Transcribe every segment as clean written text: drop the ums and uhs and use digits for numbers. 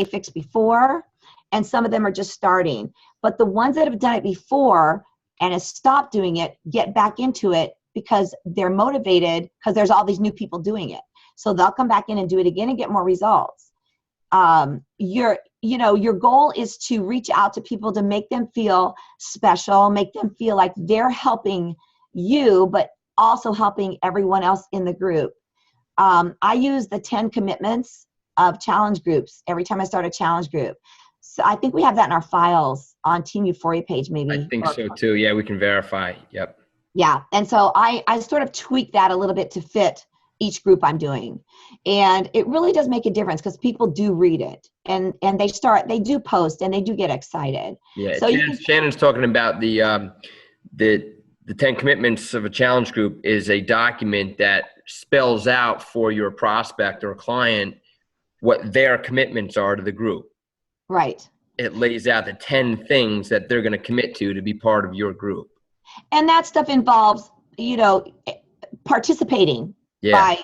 fix before, and some of them are just starting. But the ones that have done it before and have stopped doing it get back into it because they're motivated because there's all these new people doing it. So they'll come back in and do it again and get more results. Your goal is to reach out to people to make them feel special, make them feel like they're helping you, but also helping everyone else in the group. I use the 10 commitments of challenge groups every time I start a challenge group. So I think we have that in our files on Team Euphoria page, maybe. I think so too. Yeah, we can verify. Yep. Yeah. And so I sort of tweak that a little bit to fit each group I'm doing. And it really does make a difference because people do read it and they do post and they do get excited. Yeah. So Shannon's talking about the 10 commitments of a challenge group is a document that spells out for your prospect or client what their commitments are to the group. Right. It lays out the 10 things that they're going to commit to be part of your group. And that stuff involves, participating by,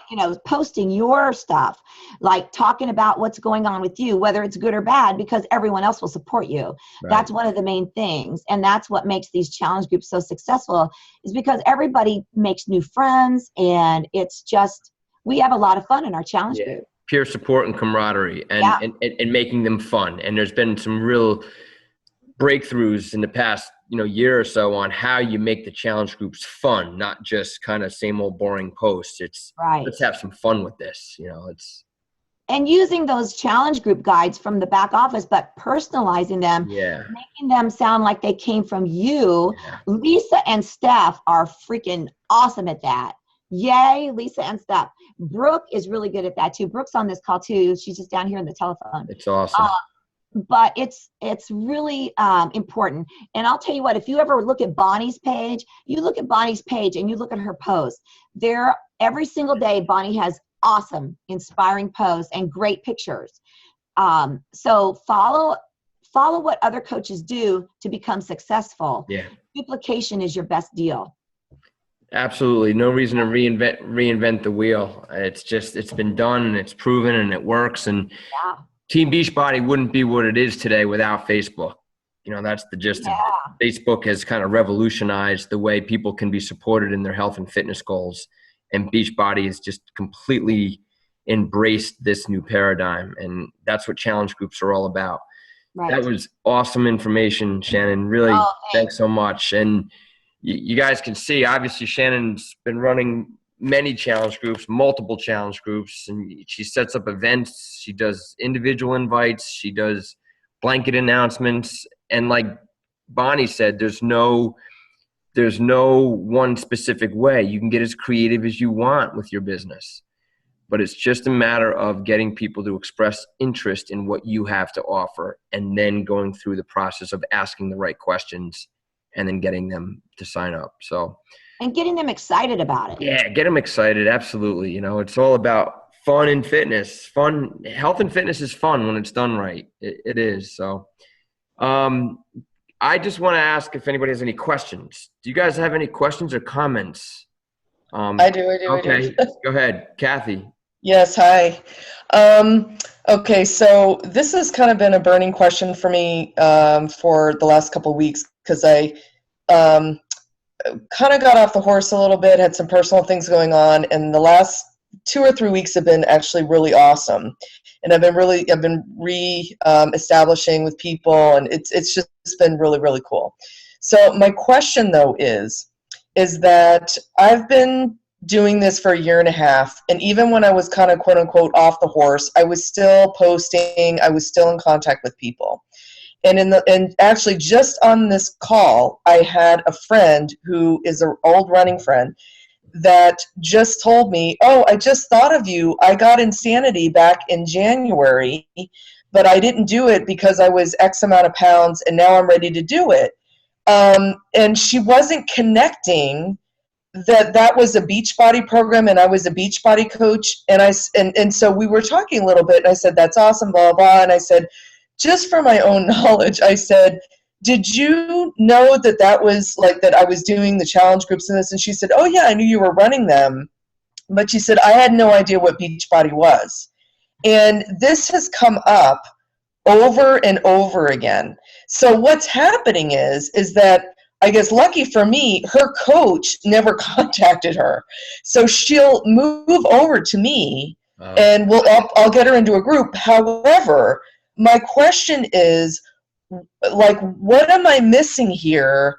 posting your stuff, like talking about what's going on with you, whether it's good or bad, because everyone else will support you. Right. That's one of the main things. And that's what makes these challenge groups so successful is because everybody makes new friends and it's just, we have a lot of fun in our challenge group. Peer support and camaraderie and making them fun. And there's been some real breakthroughs in the past, year or so on how you make the challenge groups fun, not just kind of same old boring posts. It's right. Let's have some fun with this. And using those challenge group guides from the back office, but personalizing them, making them sound like they came from you. Yeah. Lisa and Steph are freaking awesome at that. Yay, Lisa and Steph. Brooke is really good at that too. Brooke's on this call too. She's just down here in the telephone. It's awesome. But it's really important. And I'll tell you what, if you ever look at Bonnie's page, you look at Bonnie's page and you look at her posts. Every single day, Bonnie has awesome, inspiring posts and great pictures. So follow what other coaches do to become successful. Yeah. Duplication is your best deal. Absolutely. No reason to reinvent the wheel. It's been done and it's proven and it works. And Team Beachbody wouldn't be what it is today without Facebook. That's the gist of it. Facebook has kind of revolutionized the way people can be supported in their health and fitness goals. And Beachbody has just completely embraced this new paradigm. And that's what challenge groups are all about. Right. That was awesome information, Shannon. Really, thanks so much. And you guys can see, obviously, Shannon's been running many challenge groups, multiple challenge groups, and she sets up events. She does individual invites. She does blanket announcements. And like Bonnie said, there's no one specific way. You can get as creative as you want with your business, but it's just a matter of getting people to express interest in what you have to offer and then going through the process of asking the right questions and then getting them to sign up. And getting them excited about it. Yeah, get them excited. Absolutely. It's all about fun and fitness. Fun, health and fitness is fun when it's done right. It is. So I just want to ask if anybody has any questions. Do you guys have any questions or comments? I do. Okay, go ahead. Kathy. Yes, hi. Okay, so this has kind of been a burning question for me for the last couple of weeks because I kind of got off the horse a little bit, had some personal things going on, and the last 2 or 3 weeks have been actually really awesome. And I've been establishing with people, and it's just been really, really cool. So my question though is that I've been doing this for 1.5 years, and even when I was kind of quote unquote off the horse, I was still posting, I was still in contact with people. And actually just on this call, I had a friend who is an old running friend that just told me, oh, I just thought of you. I got Insanity back in January, but I didn't do it because I was X amount of pounds and now I'm ready to do it. And she wasn't connecting that was a Beachbody program and I was a Beachbody coach. And so we were talking a little bit and I said, that's awesome, blah, blah. And I said, just for my own knowledge, I said, did you know that was like that I was doing the challenge groups and this? And she said, oh yeah, I knew you were running them. But she said, I had no idea what Beachbody was. And this has come up over and over again. So what's happening is that, I guess lucky for me, her coach never contacted her. So she'll move over to me, and I'll get her into a group. However, my question is, like, what am I missing here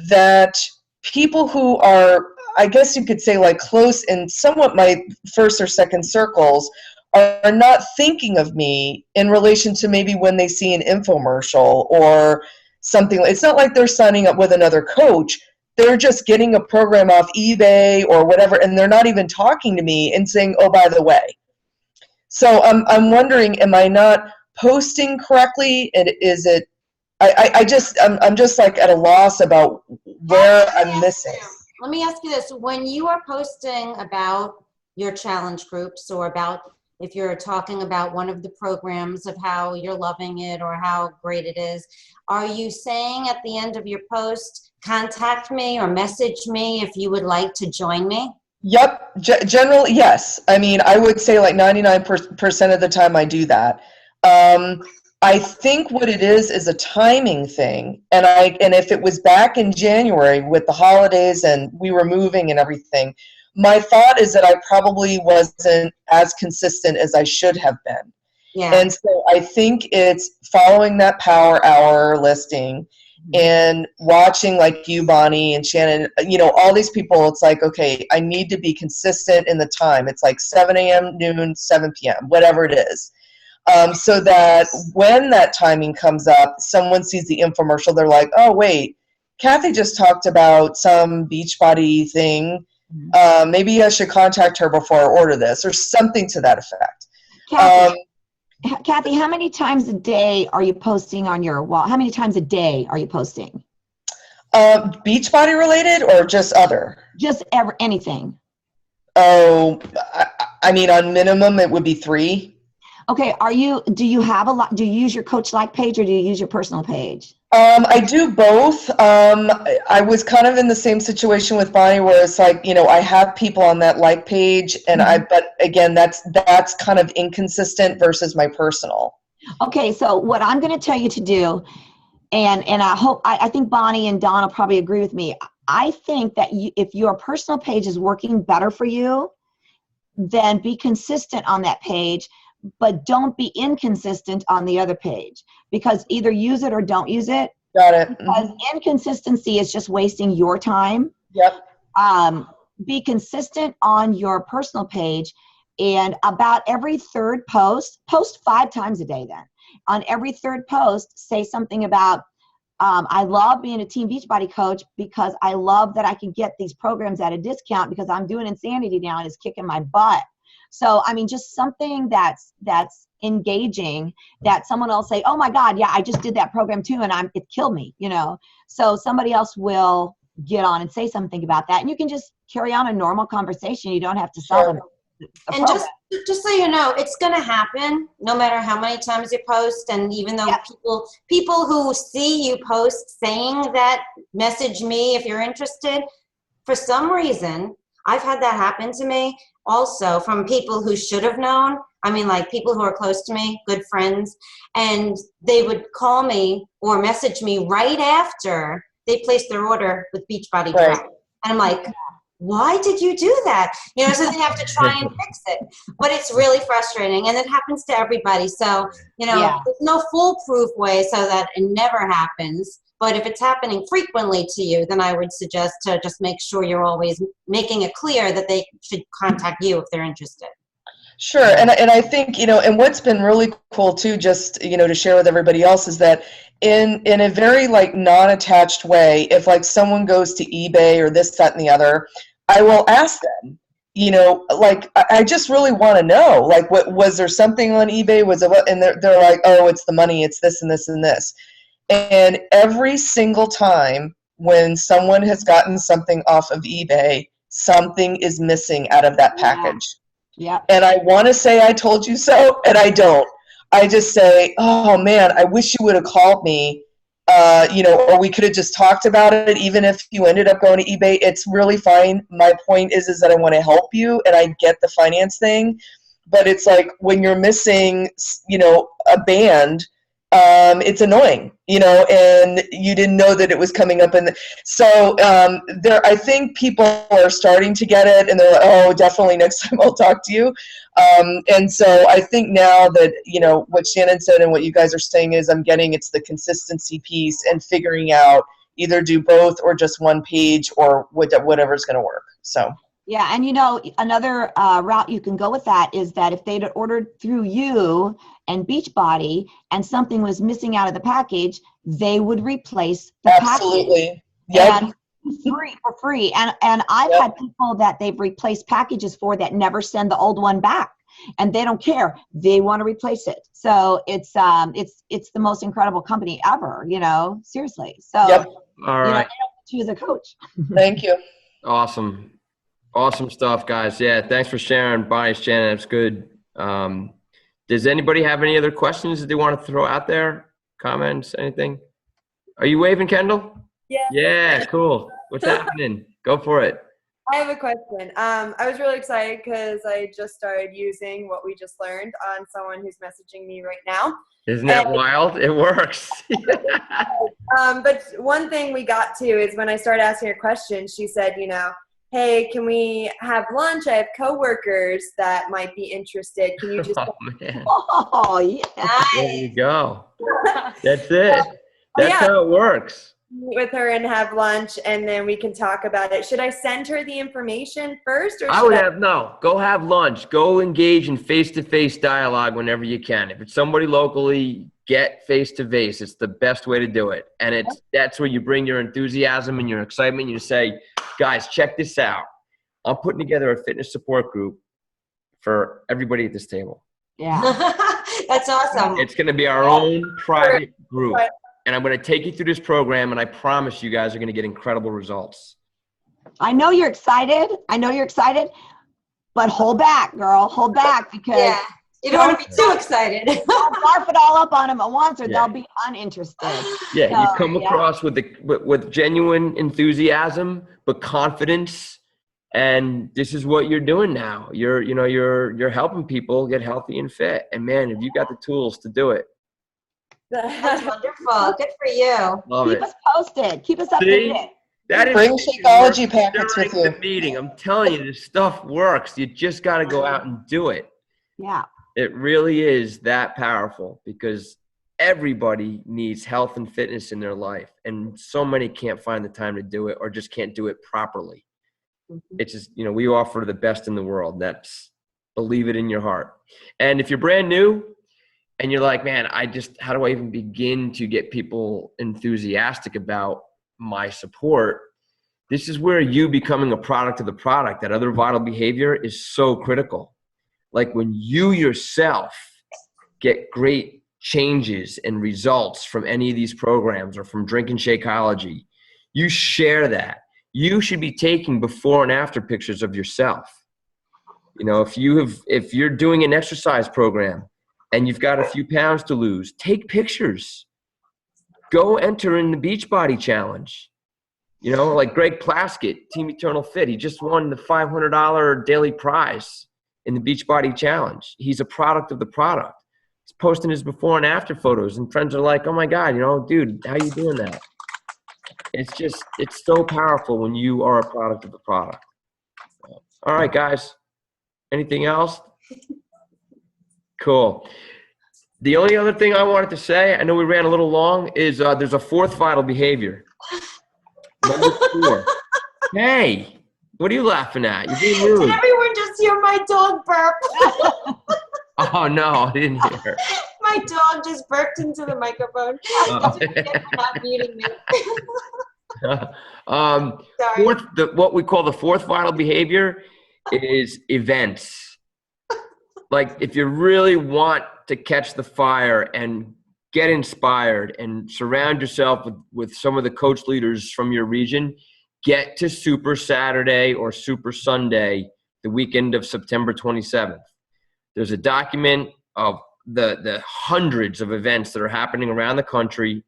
that people who are, I guess you could say, like, close in somewhat my first or second circles are not thinking of me in relation to maybe when they see an infomercial or something. It's not like they're signing up with another coach. They're just getting a program off eBay or whatever, and they're not even talking to me and saying, oh, by the way. So I'm wondering, am I not posting correctly? And is it, I'm just like at a loss about where I'm missing. Let me ask you this. When you are posting about your challenge groups, or about if you're talking about one of the programs of how you're loving it or how great it is, are you saying at the end of your post, contact me or message me if you would like to join me? Yep. Generally, yes. I mean, I would say like 99% of the time I do that. I think what it is a timing thing. And if it was back in January with the holidays and we were moving and everything, my thought is that I probably wasn't as consistent as I should have been. Yeah. And so I think it's following that Power Hour listing and watching like you, Bonnie, and Shannon, all these people. It's like, okay, I need to be consistent in the time. It's like 7 a.m., noon, 7 p.m., whatever it is. So that when that timing comes up, someone sees the infomercial, they're like, oh, wait, Kathy just talked about some Beachbody thing. Maybe I should contact her before I order this, or something to that effect. Kathy, how many times a day are you posting on your wall? How many times a day are you posting? Beachbody related or just other? Just anything. Oh, I mean, on minimum, it would be 3. Okay. Do you have do you use your Coach Like page or do you use your personal page? I do both. I was kind of in the same situation with Bonnie where it's like, I have people on that like page and but again, that's kind of inconsistent versus my personal. Okay. So what I'm going to tell you to do, and I think Bonnie and Don will probably agree with me. I think that if your personal page is working better for you, then be consistent on that page, but don't be inconsistent on the other page, because either use it or don't use it. Got it. Because inconsistency is just wasting your time. Yep. Be consistent on your personal page, and about every third post 5 times a day then. On every third post, say something about, I love being a Team Beachbody coach because I love that I can get these programs at a discount because I'm doing Insanity now and it's kicking my butt. So, I mean, just something that's engaging, that someone will say, oh my God, yeah, I just did that program too and it killed me, So somebody else will get on and say something about that. And you can just carry on a normal conversation. You don't have to sell them. And just so you know, it's going to happen no matter how many times you post. And even though people who see you post saying that, message me if you're interested, for some reason, I've had that happen to me also from people who should have known. I mean, like people who are close to me, good friends, and they would call me or message me right after they placed their order with Beachbody. Right. And I'm like, why did you do that? So they have to try and fix it. But it's really frustrating, and it happens to everybody. So, there's no foolproof way so that it never happens. But if it's happening frequently to you, then I would suggest to just make sure you're always making it clear that they should contact you if they're interested. Sure. And I think, and what's been really cool too, just, to share with everybody else, is that in a very like non-attached way, if like someone goes to eBay or this, that, and the other, I will ask them, like, I just really want to know, like, what was there something on eBay? Was it, and they're like, oh, it's the money, it's this and this and this. And every single time when someone has gotten something off of eBay, something is missing out of that package. Yeah. And I want to say I told you so, and I don't. I just say, oh man, I wish you would have called me, or we could have just talked about it. Even if you ended up going to eBay, it's really fine. My point is that I want to help you, and I get the finance thing, but it's like when you're missing, a band, it's annoying, and you didn't know that it was coming up. And so I think people are starting to get it, and they're like, oh, definitely next time I'll talk to you. And so I think now that, what Shannon said and what you guys are saying is I'm getting it's the consistency piece and figuring out either do both or just one page or whatever's going to work. So. Yeah, and another route you can go with that is that if they'd ordered through you and Beachbody and something was missing out of the package, they would replace the package. Absolutely. Yep. And for free. And I've had people that they've replaced packages for that never send the old one back. And they don't care. They want to replace it. So it's the most incredible company ever, seriously. So yep. All right. Choose a coach. Thank you. Awesome. Awesome stuff, guys. Yeah, thanks for sharing. Bye, Shannon. That's good. Does anybody have any other questions that they want to throw out there? Comments, anything? Are you waving, Kendall? Yeah. Yeah, cool. What's happening? Go for it. I have a question. I was really excited because I just started using what we just learned on someone who's messaging me right now. Isn't that wild? It works. But one thing we got to is when I started asking her questions, she said, hey, can we have lunch? I have coworkers that might be interested. Can you just? Oh, man. Oh, yeah. There you go. That's it. That's how it works. Meet with her and have lunch, and then we can talk about it. Should I send her the information first, or go have lunch. Go engage in face-to-face dialogue whenever you can. If it's somebody locally, get face-to-face. It's the best way to do it. And that's where you bring your enthusiasm and your excitement. You say, guys, check this out. I'm putting together a fitness support group for everybody at this table. Yeah. That's awesome. It's going to be our own private group. And I'm going to take you through this program, and I promise you guys are going to get incredible results. I know you're excited. But hold back, girl. Hold back, because you don't want to be too excited. Don't barf it all up on them at once, or they'll be uninterested. Yeah, so, you come across with genuine enthusiasm, but confidence, and this is what you're doing now. You're helping people get healthy and fit, and man, have you got the tools to do it? That's wonderful. Good for you. Keep us posted. Keep us updated. Bring Shakeology packets with you. The meeting. I'm telling you, this stuff works. You just got to go out and do it. Yeah. It really is that powerful, because everybody needs health and fitness in their life, and so many can't find the time to do it or just can't do it properly. Mm-hmm. It's just, we offer the best in the world. That's, believe it in your heart. And if you're brand new, and you're like, man, how do I even begin to get people enthusiastic about my support? This is where you becoming a product of the product, that other vital behavior, is so critical. Like when you yourself get great changes and results from any of these programs or from drinking Shakeology, you share that. You should be taking before and after pictures of yourself. If you're doing an exercise program, and you've got a few pounds to lose, take pictures. Go enter in the Beachbody challenge. Like Greg Plaskett, Team Eternal Fit. He just won the $500 daily prize in the Beachbody challenge. He's a product of the product. He's posting his before and after photos, and friends are like, oh my God, dude, how you doing that? It's so powerful when you are a product of the product. All right, guys. Anything else? Cool. The only other thing I wanted to say, I know we ran a little long, is there's a fourth vital behavior. Number 4. Hey, what are you laughing at? You're being rude. Did everyone just hear my dog burp? Oh, no, I didn't hear her. My dog just burped into the microphone. Not muting me. Sorry. What we call the fourth vital behavior is events. Like if you really want to catch the fire and get inspired and surround yourself with some of the coach leaders from your region, get to Super Saturday or Super Sunday, the weekend of September 27th. There's a document of the hundreds of events that are happening around the country.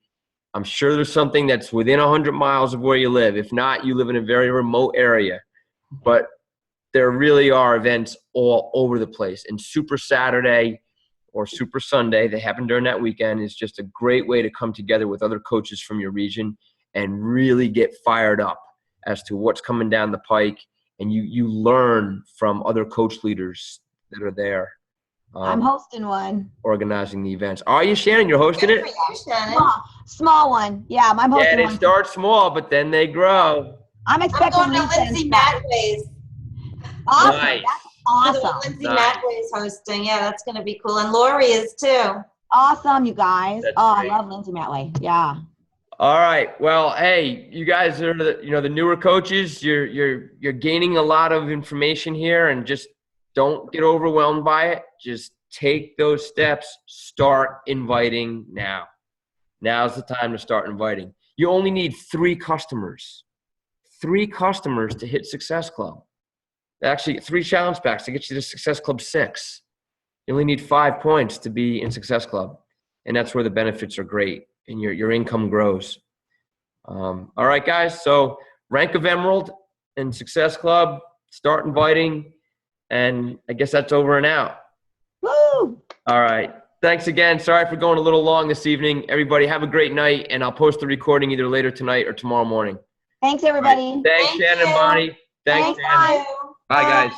I'm sure there's something that's within 100 miles of where you live. If not, you live in a very remote area. But there really are events all over the place. And Super Saturday or Super Sunday, they happen during that weekend, is just a great way to come together with other coaches from your region and really get fired up as to what's coming down the pike. And you learn from other coach leaders that are there. I'm hosting one. Organizing the events. Are you, Shannon? You're hosting it? Small one. Yeah, I'm hosting Yeah, one. they start small, but then they grow. I'm expecting I'm going to Lindsay Matway's. Awesome. Nice. That's awesome. Lindsay Nice. Matway's hosting. Yeah, that's going to be cool. And Lori is too. Awesome, you guys. That's I great. love Lindsay Matway. Yeah. All right. Well, hey, you guys are the newer coaches. You're gaining a lot of information here, and just don't get overwhelmed by it. Just take those steps. Start inviting now. Now's the time to start inviting. You only need 3 customers. 3 customers to hit Success Club. Actually, 3 challenge packs to get you to Success Club 6. You only need 5 points to be in Success Club, and that's where the benefits are great, and your income grows. All right, guys. So rank of Emerald and Success Club. Start inviting, and I guess that's over and out. Woo! All right. Thanks again. Sorry for going a little long this evening. Everybody have a great night, and I'll post the recording either later tonight or tomorrow morning. Thanks, everybody. Thanks, Thank Shannon and you. Bonnie. Thanks, Thanks, Shannon. bye. Bye, guys.